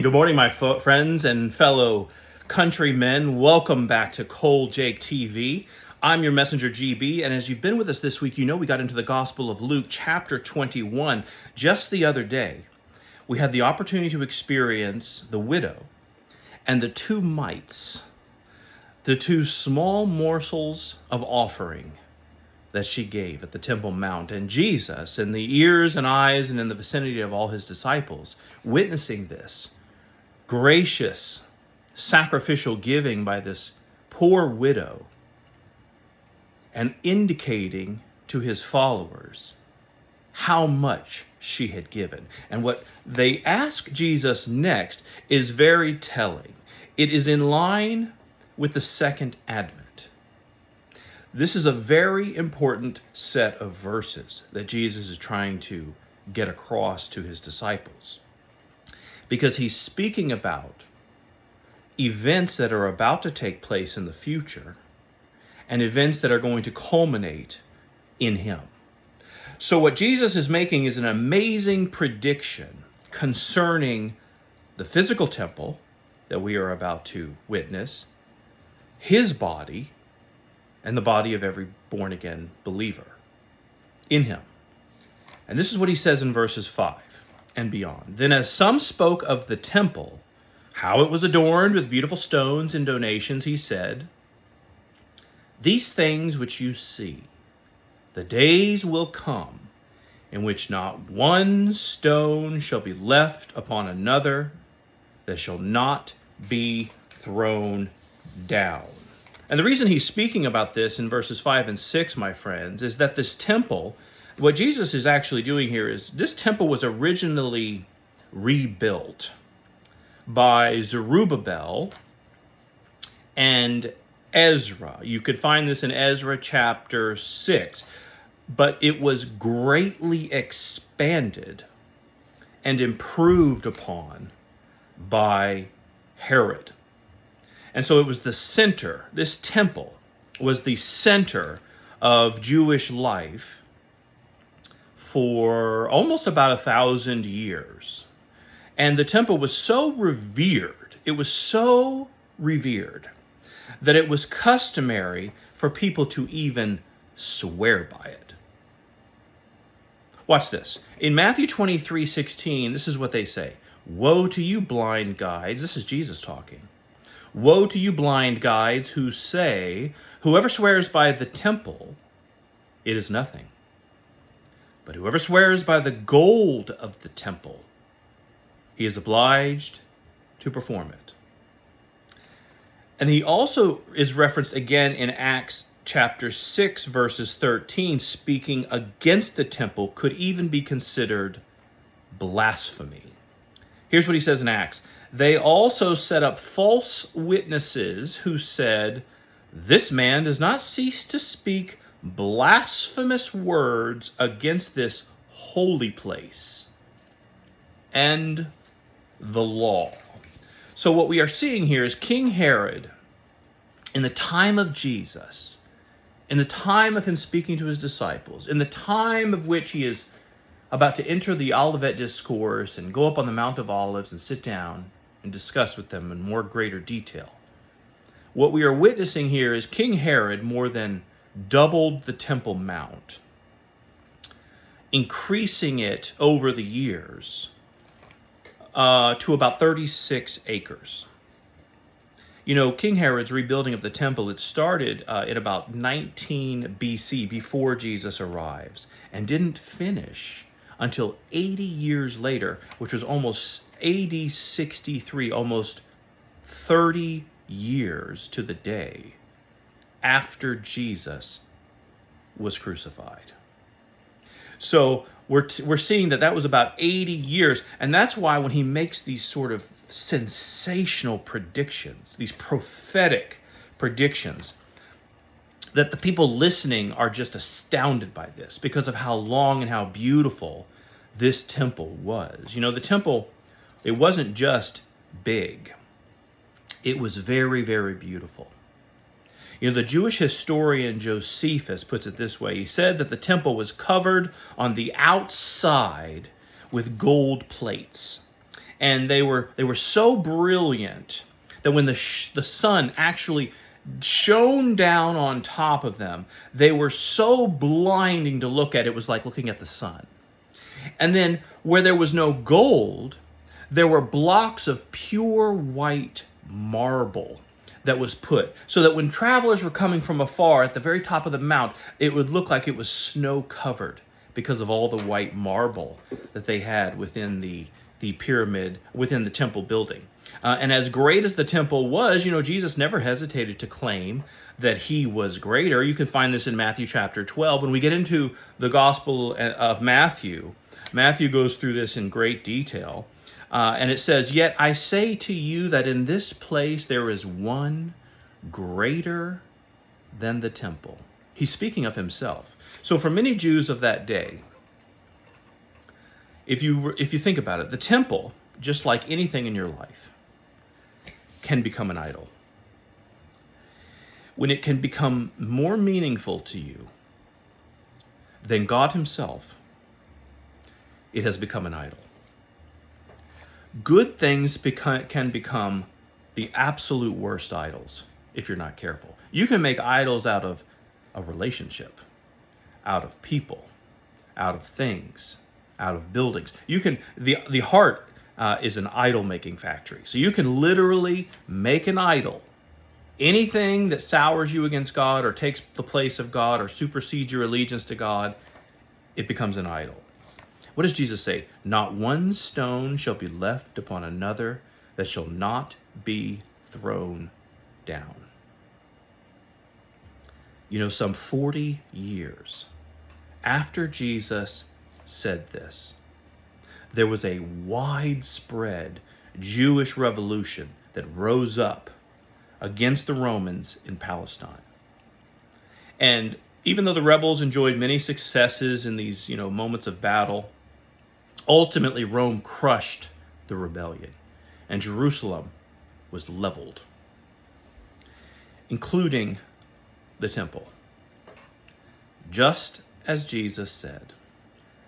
Good morning, my friends and fellow countrymen. Welcome back to ColeJakeTV. I'm your messenger, GB, and as you've been with us this week, you know we got into the Gospel of Luke, chapter 21. Just the other day, we had the opportunity to experience the widow and the two mites, the two small morsels of offering that she gave at the Temple Mount. And Jesus, in the ears and eyes and in the vicinity of all his disciples, witnessing this gracious, sacrificial giving by this poor widow, and indicating to his followers how much she had given. And what they ask Jesus next is very telling. It is in line with the second advent. This is a very important set of verses that Jesus is trying to get across to his disciples, because he's speaking about events that are about to take place in the future and events that are going to culminate in him. So what Jesus is making is an amazing prediction concerning the physical temple that we are about to witness, his body, and the body of every born-again believer in him. And this is what he says in verses 5 and beyond. Then as some spoke of the temple, how it was adorned with beautiful stones and donations, he said, "These things which you see, the days will come in which not one stone shall be left upon another that shall not be thrown down." And the reason he's speaking about this in verses 5 and 6, my friends, is that this temple, what Jesus is actually doing here is this temple was originally rebuilt by Zerubbabel and Ezra. You could find this in Ezra chapter 6. But it was greatly expanded and improved upon by Herod. And so it was the center, this temple was the center of Jewish life for almost about 1,000 years. And the temple was so revered, that it was customary for people to even swear by it. Watch this. In Matthew 23:16, this is what they say. "Woe to you, blind guides." This is Jesus talking. "Woe to you, blind guides, who say, whoever swears by the temple, it is nothing. But whoever swears by the gold of the temple, he is obliged to perform it." And he also is referenced again in Acts chapter 6, verses 13, speaking against the temple could even be considered blasphemy. Here's what he says in Acts. "They also set up false witnesses who said, 'This man does not cease to speak blasphemous words against this holy place and the law.'" So what we are seeing here is King Herod, in the time of Jesus, in the time of him speaking to his disciples, in the time of which he is about to enter the Olivet Discourse and go up on the Mount of Olives and sit down and discuss with them in more greater detail. What we are witnessing here is King Herod more than doubled the Temple Mount, increasing it over the years to about 36 acres. You know, King Herod's rebuilding of the temple, it started in about 19 BC, before Jesus arrives, and didn't finish until 80 years later, which was almost AD 63, almost 30 years to the day after Jesus was crucified. So we're seeing that was about 80 years, and that's why when he makes these sort of sensational predictions, these prophetic predictions, that the people listening are just astounded by this because of how long and how beautiful this temple was. You know, the temple, it wasn't just big. It was very, very beautiful. You know, the Jewish historian Josephus puts it this way. He said that the temple was covered on the outside with gold plates, And they were so brilliant that when the sun actually shone down on top of them, they were so blinding to look at. It was like looking at the sun. And then where there was no gold, there were blocks of pure white marble that was put, so that when travelers were coming from afar at the very top of the mount, it would look like it was snow covered because of all the white marble that they had within the pyramid, within the temple building. And as great as the temple was, Jesus never hesitated to claim that he was greater. You can find this in Matthew chapter 12. When we get into the Gospel of Matthew, Matthew goes through this in great detail. And it says, "Yet I say to you that in this place there is one greater than the temple." He's speaking of himself. So for many Jews of that day, if you think about it, the temple, just like anything in your life, can become an idol. When it can become more meaningful to you than God himself, it has become an idol. Good things can become the absolute worst idols if you're not careful. You can make idols out of a relationship, out of people, out of things, out of buildings. The heart is an idol-making factory. So you can literally make an idol. Anything that sours you against God or takes the place of God or supersedes your allegiance to God, it becomes an idol. What does Jesus say? "Not one stone shall be left upon another that shall not be thrown down." Some 40 years after Jesus said this, there was a widespread Jewish revolution that rose up against the Romans in Palestine. And even though the rebels enjoyed many successes in these, moments of battle, ultimately Rome crushed the rebellion, and Jerusalem was leveled, including the temple. Just as Jesus said,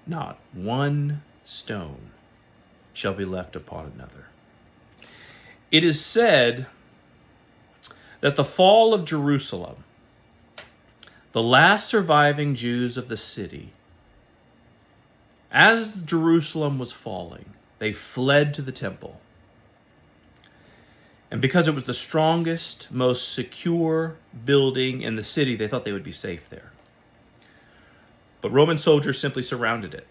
"Not one stone shall be left upon another." It is said that the fall of Jerusalem, the last surviving Jews of the city, as Jerusalem was falling, they fled to the temple. And because it was the strongest, most secure building in the city, they thought they would be safe there. But Roman soldiers simply surrounded it.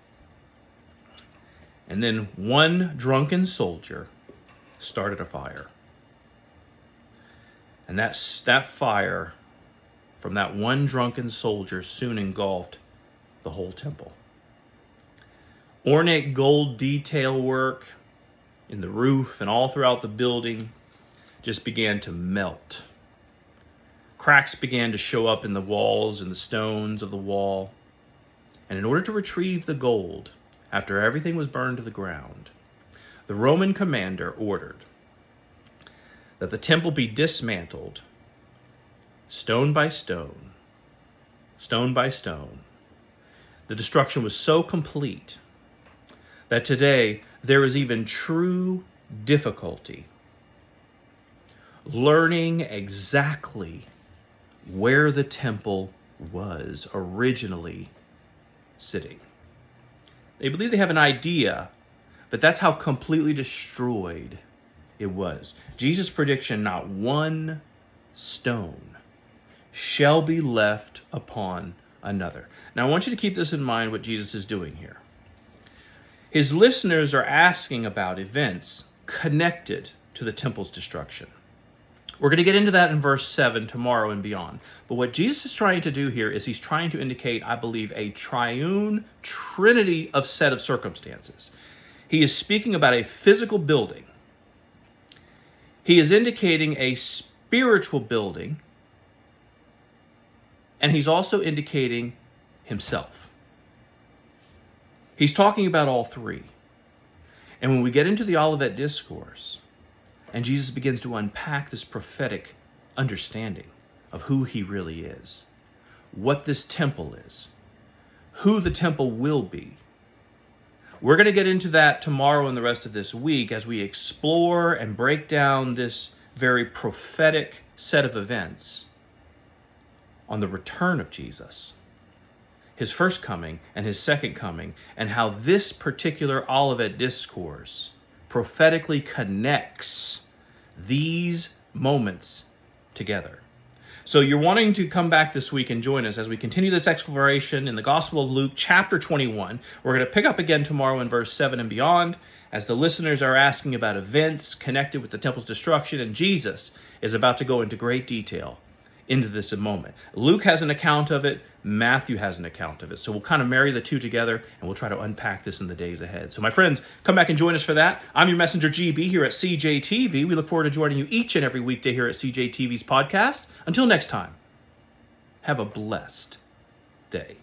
And then one drunken soldier started a fire. And that fire from that one drunken soldier soon engulfed the whole temple. Ornate gold detail work in the roof and all throughout the building just began to melt. Cracks began to show up in the walls and the stones of the wall. And in order to retrieve the gold, after everything was burned to the ground, the Roman commander ordered that the temple be dismantled stone by stone, stone by stone. The destruction was so complete that today there is even true difficulty learning exactly where the temple was originally sitting. They believe they have an idea, but that's how completely destroyed it was. Jesus' prediction, "Not one stone shall be left upon another." Now I want you to keep this in mind, what Jesus is doing here. His listeners are asking about events connected to the temple's destruction. We're going to get into that in verse 7 tomorrow and beyond. But what Jesus is trying to do here is he's trying to indicate, I believe, a triune trinity of set of circumstances. He is speaking about a physical building. He is indicating a spiritual building. And he's also indicating himself. He's talking about all three. And when we get into the Olivet Discourse, and Jesus begins to unpack this prophetic understanding of who he really is, what this temple is, who the temple will be, We're going to get into that tomorrow and the rest of this week as we explore and break down this very prophetic set of events on the return of Jesus, his first coming and his second coming, and how this particular Olivet discourse prophetically connects these moments together. So you're wanting to come back this week and join us as we continue this exploration in the Gospel of Luke, chapter 21. We're going to pick up again tomorrow in verse 7 and beyond, as the listeners are asking about events connected with the temple's destruction, and Jesus is about to go into great detail into this moment. Luke has an account of it, Matthew has an account of it. So we'll kind of marry the two together, and we'll try to unpack this in the days ahead. So my friends, come back and join us for that. I'm your messenger GB here at CJTV. We look forward to joining you each and every weekday here at CJTV's podcast. Until next time, have a blessed day.